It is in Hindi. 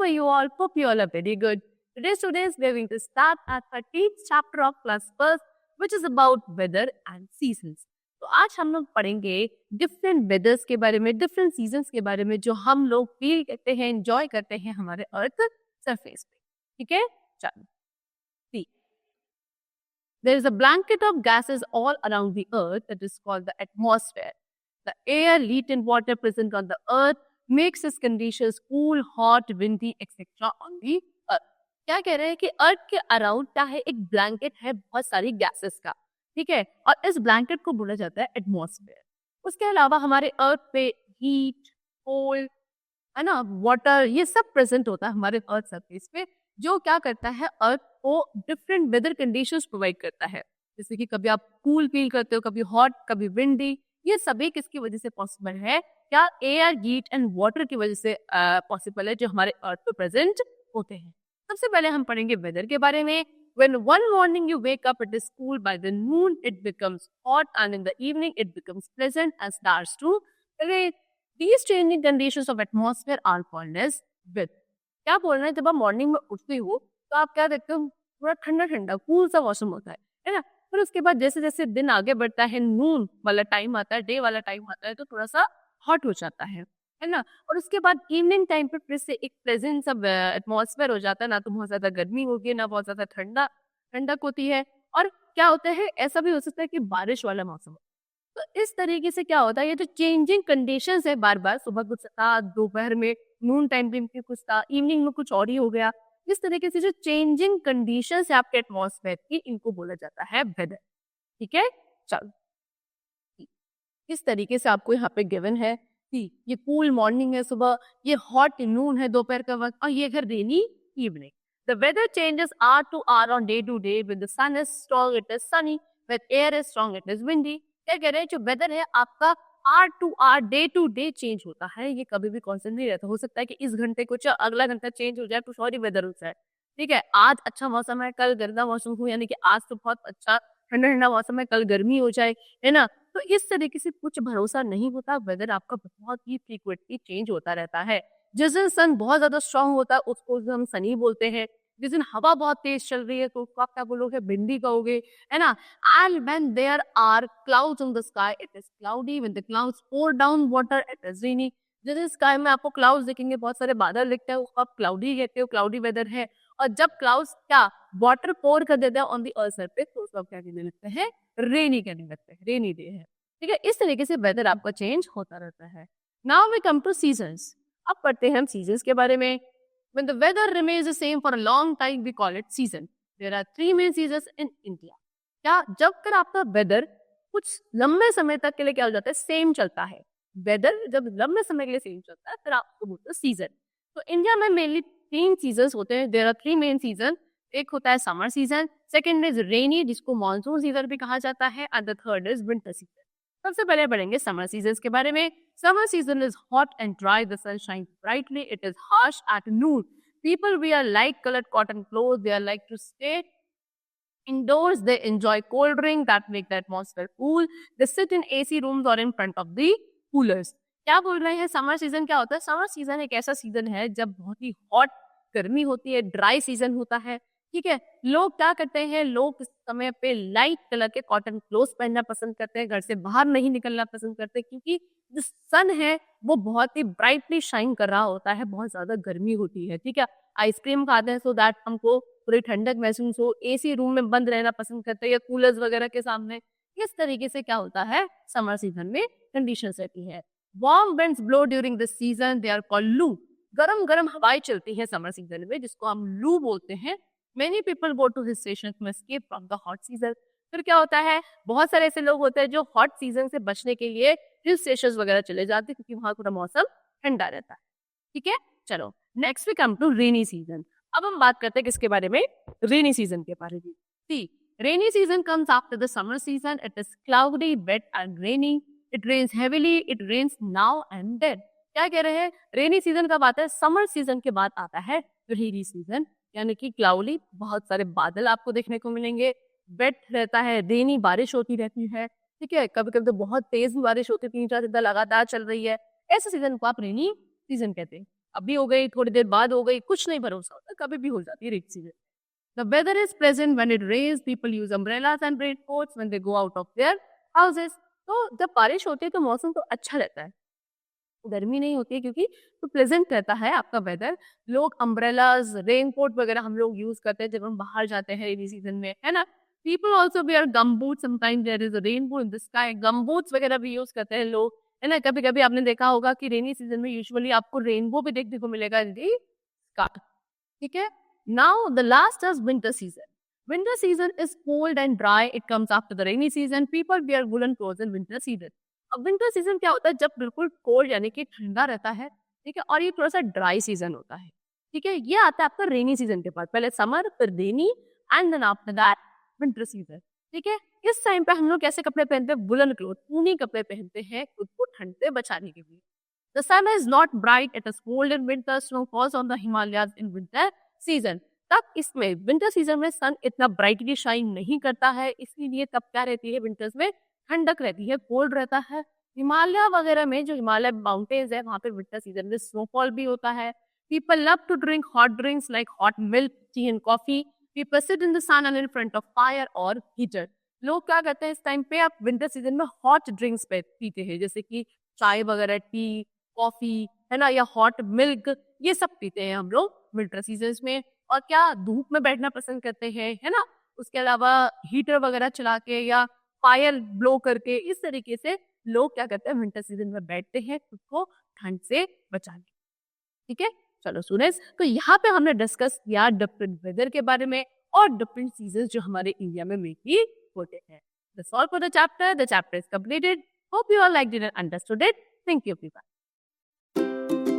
are you all? Hope you all are very good. Today, students, we are going to start our 13th chapter of class first, which is about weather and seasons. तो आज हम लोग पढ़ेंगे डिफरेंट वेदर्स के बारे में, डिफरेंट सीजन्स के बारे में जो हम लोग फील करते हैं, एंजॉय करते हैं हमारे अर्थ सरफेस पे. ठीक है, चलो. See, there is a blanket of gases all around the earth that is called the atmosphere. The air, heat and water present on the earth makes its conditions cool, hot, windy, etc. on the earth. क्या कह रहे हैं कि अर्थ के अराउंड क्या है, एक ब्लैंकेट है बहुत सारी गैसेस का. ठीक है, और इस ब्लैंकेट को बोला जाता है एटमॉस्फेयर. उसके अलावा हमारे अर्थ पे हीट, कोल्ड, है ना, वाटर, ये सब प्रेजेंट होता है हमारे अर्थ सरफेस पे, जो क्या करता है अर्थ को डिफरेंट वेदर कंडीशंस प्रोवाइड करता है. जैसे कि कभी आप कूल फील करते हो, कभी हॉट, कभी विंडी. ये सभी किसकी वजह से पॉसिबल है? क्या एयर, हीट एंड वाटर की वजह से पॉसिबल है, जो हमारे अर्थ पे प्रेजेंट होते हैं. सबसे पहले हम पढ़ेंगे वेदर के बारे में. When one morning you wake up, it is cool. By the noon, it becomes hot, and in the evening, it becomes pleasant and starts to rain. These changing conditions of atmosphere are called as weather. क्या बोल रहे हैं? जब आप मॉर्निंग में उठते हो तो आप क्या देखते हो? पूरा ठंडा ठंडा कूल सा मौसम होता है ना. फिर उसके बाद जैसे जैसे दिन आगे बढ़ता है, नून वाला टाइम आता है, डे वाला टाइम आता है, तो थोड़ा सा हॉट हो जाता है ना. और उसके बाद इवनिंग टाइम पे फिर से एक प्लेजेंट सा एटमॉस्फेयर हो जाता है. ना तो बहुत ज्यादा गर्मी होगी, ना बहुत ज्यादा ठंडक होती है. और क्या होता है, ऐसा भी हो सकता है कि बारिश वाला मौसम हो. तो इस तरीके से क्या होता है, ये जो चेंजिंग कंडीशंस है, बार बार सुबह कुछ था, दोपहर में नून टाइम पे कुछ था, इवनिंग में कुछ और ही हो गया. इस तरीके से जो चेंजिंग कंडीशंस है आपके एटमॉस्फेयर की, इनको बोला जाता है वेदर. ठीक है, चलो. इस तरीके से आपको यहाँ पे गिवन है. ये कूल मॉर्निंग है सुबह, ये हॉट नून है दोपहर का वक्त, और ये घर रेनी evening. The weather changes hour to hour on day to day. When the sun is strong, it is sunny. When air is strong, it is windy. क्या कह रहे हैं, जो वेदर है आपका आर टू आर, डे टू डे चेंज होता है. ये कभी भी कांस्टेंट नहीं रहता. हो सकता है कि इस घंटे कुछ, अगला घंटा चेंज हो जाए, कुछ और ही वेदर हो जाए. ठीक है, आज अच्छा मौसम है, कल गर्दा मौसम हो, यानी कि आज तो बहुत अच्छा ठंडा ठंडा मौसम है, कल गर्मी हो जाए, है ना. तो इस तरीके से कुछ भरोसा नहीं होता. वेदर आपका बहुत ही फ्रीक्वेंटली चेंज होता रहता है. जिस दिन सन बहुत ज्यादा स्ट्रांग होता है उसको हम सनी बोलते हैं. जिस दिन हवा बहुत तेज चल रही है तो उसको आप क्या बोलोगे, बिंदी कहोगे, है ना. And when there are clouds in the sky, it is cloudy. When the clouds pour down water, it is rainy. जिस स्काई में आपको क्लाउड्स दिखेंगे, बहुत सारे बादल दिखते हैं, उसको आप क्लाउडी कहते हो, क्लाउडी वेदर है. और जब क्लाउड्स क्या वाटर पोर कर देते हैं ऑन द अर्थ सरफेस, तो उसको क्या कहने लगते हैं, रेनी कहने लगते हैं, रेनी डे है. ठीक है, इस तरीके से वेदर आपका चेंज होता रहता है. Now we come to seasons. अब पढ़ते हैं हम सीजन्स के बारे में. When the weather remains the same for a long time, we call it season. There are 3 main seasons in India. क्या जब कर आपका वेदर कुछ लंबे समय तक के लिए क्या हो जाता है, सेम चलता है. वेदर जब लंबे समय के लिए सेम चलता है, फिर आपको बोलते हैं सीजन. तो इंडिया में मेनली 3 सीजन होते हैं. There are 3 main season. एक होता है summer season, second is rainy, जिसको मानसून सीजन भी कहा जाता है, and the third is winter season. सबसे पहले पढ़ेंगे समर सीजन के बारे में. Summer season is hot and dry. The sun shines brightly. It is harsh at noon. People wear light colored cotton clothes. They are like to stay indoors. They enjoy cold drink that make the atmosphere cool. They sit in AC rooms or in front of the coolers. क्या बोल रहे हैं, समर सीजन क्या होता है? समर सीजन एक ऐसा सीजन है जब बहुत ही हॉट गर्मी होती है, ड्राई सीजन होता है. ठीक है, लोग क्या करते हैं, लोग इस समय पे लाइट कलर के कॉटन क्लोथ्स पहनना पसंद करते हैं, घर से बाहर नहीं निकलना पसंद करते, क्योंकि जो सन है वो बहुत ही ब्राइटली शाइन कर रहा होता है, बहुत ज्यादा गर्मी होती है. ठीक है, आइसक्रीम खाते हैं सो दैट हमको पूरी ठंडक महसूस हो. एसी रूम में बंद रहना पसंद करते हैं या कूलर्स वगैरह के सामने. इस तरीके से क्या होता है, समर सीजन में कंडीशंस रहती है. Warm winds blow during this season. They are called loo. गरम गरम हवाएं चलती है समर सीजन में, जिसको हम लू बोलते हैं. Many people go to hill stations to escape from the hot season. फिर क्या होता है, बहुत सारे ऐसे लोग होते हैं जो हॉट सीजन से बचने के लिए हिल स्टेशन वगैरह चले जाते हैं, क्योंकि वहां थोड़ा मौसम ठंडा रहता है. ठीक है, चलो next we come to rainy season. अब हम बात करते हैं किसके बारे में, रेनी सीजन के बारे में. See rainy season comes after the summer season. It is cloudy, wet and rainy. It rains heavily. It rains now and then. क्या कह रहे हैं, रेनी सीजन कब आता है, समर सीजन के बाद आता है रेनी सीजन. यानी कि क्लाउडी, बहुत सारे बादल आपको देखने को मिलेंगे, वेट रहता है, रेनी, बारिश होती रहती है. ठीक है, कभी कभी तो बहुत तेज बारिश होती है, 3-4 दिन लगातार चल रही है. ऐसे सीजन को आप रेनी सीजन कहते हैं. अभी हो गई, थोड़ी देर बाद हो गई, कुछ नहीं भरोसा होता, कभी भी हो जाती है rainy season. The weather is pleasant when it rains. People use umbrellas and raincoats when they go out of their houses. तो जब बारिश होती है तो मौसम तो अच्छा रहता है, गर्मी नहीं होती है क्योंकि तो प्लेजेंट रहता है आपका वेदर। लोग अम्ब्रेलाज, रेनकोट वगैरह हम लोग यूज करते हैं जब हम बाहर जाते हैं रेनी सीजन में, है ना। People also wear gum boot, sometime there is a rainbow in the sky, gum boots वगैरह भी यूज करते हैं लोग, है ना। कभी कभी आपने देखा होगा कि रेनी सीजन में यूजुअली आपको रेनबो भी देखने को मिलेगा इन दी स्काई, ठीक है। Now the last is winter season. Winter season is cold and dry, it comes after the rainy season. People wear woollen clothes in winter season. अब विंटर सीजन क्या होता है, जब बिल्कुल कोल्ड यानी कि ठंडा रहता है, ठीक है, और ये थोड़ा सा ड्राई सीजन होता है, ठीक है। ये आता है आपका रेनी सीजन के बाद, पहले समर फिर rainy and then after that winter season, ठीक है। इस टाइम पे हम लोग कैसे कपड़े पहनते हैं, वुलन क्लोथ, ऊनी कपड़े पहनते हैं खुद को ठंड से बचाने के लिए। The sun is not bright, it is cold in winter, snow falls on the Himalayas in winter season. तब इसमें विंटर सीजन में सन इतना ब्राइटली शाइन नहीं करता है, इसीलिए तब क्या रहती है विंटर्स में, ठंडक रहती है, कोल्ड रहता है। हिमालय वगैरह में जो हिमालय माउंटेन्स है वहां पे विंटर सीजन में स्नोफॉल भी होता है। People love to drink hot drinks like hot milk, tea and coffee. People sit in the sun and in front of fire और हीटर। लोग क्या करते हैं इस टाइम पे, आप विंटर सीजन में हॉट ड्रिंक्स पीते हैं, जैसे कि चाय वगैरह, टी, कॉफी, है ना, या हॉट मिल्क, ये सब पीते हैं हम लोग विंटर सीजन में। और क्या धूप में बैठना पसंद करते हैं, है ना। उसके अलावा हीटर वगैरह चला के या फायर ब्लो करके, इस तरीके से लोग क्या करते हैं विंटर सीजन में बैठते हैं खुद को ठंड से बचाने, ठीक है। चलो स्टूडेंट्स, तो यहाँ पे हमने डिस्कस किया डिफरेंट वेदर के बारे में और डिफरेंट सीजन जो हमारे इंडिया में मेनली होते हैं। That's all for the chapter. The chapter is completed. Hope you all liked it and understood it. Thank you, everyone.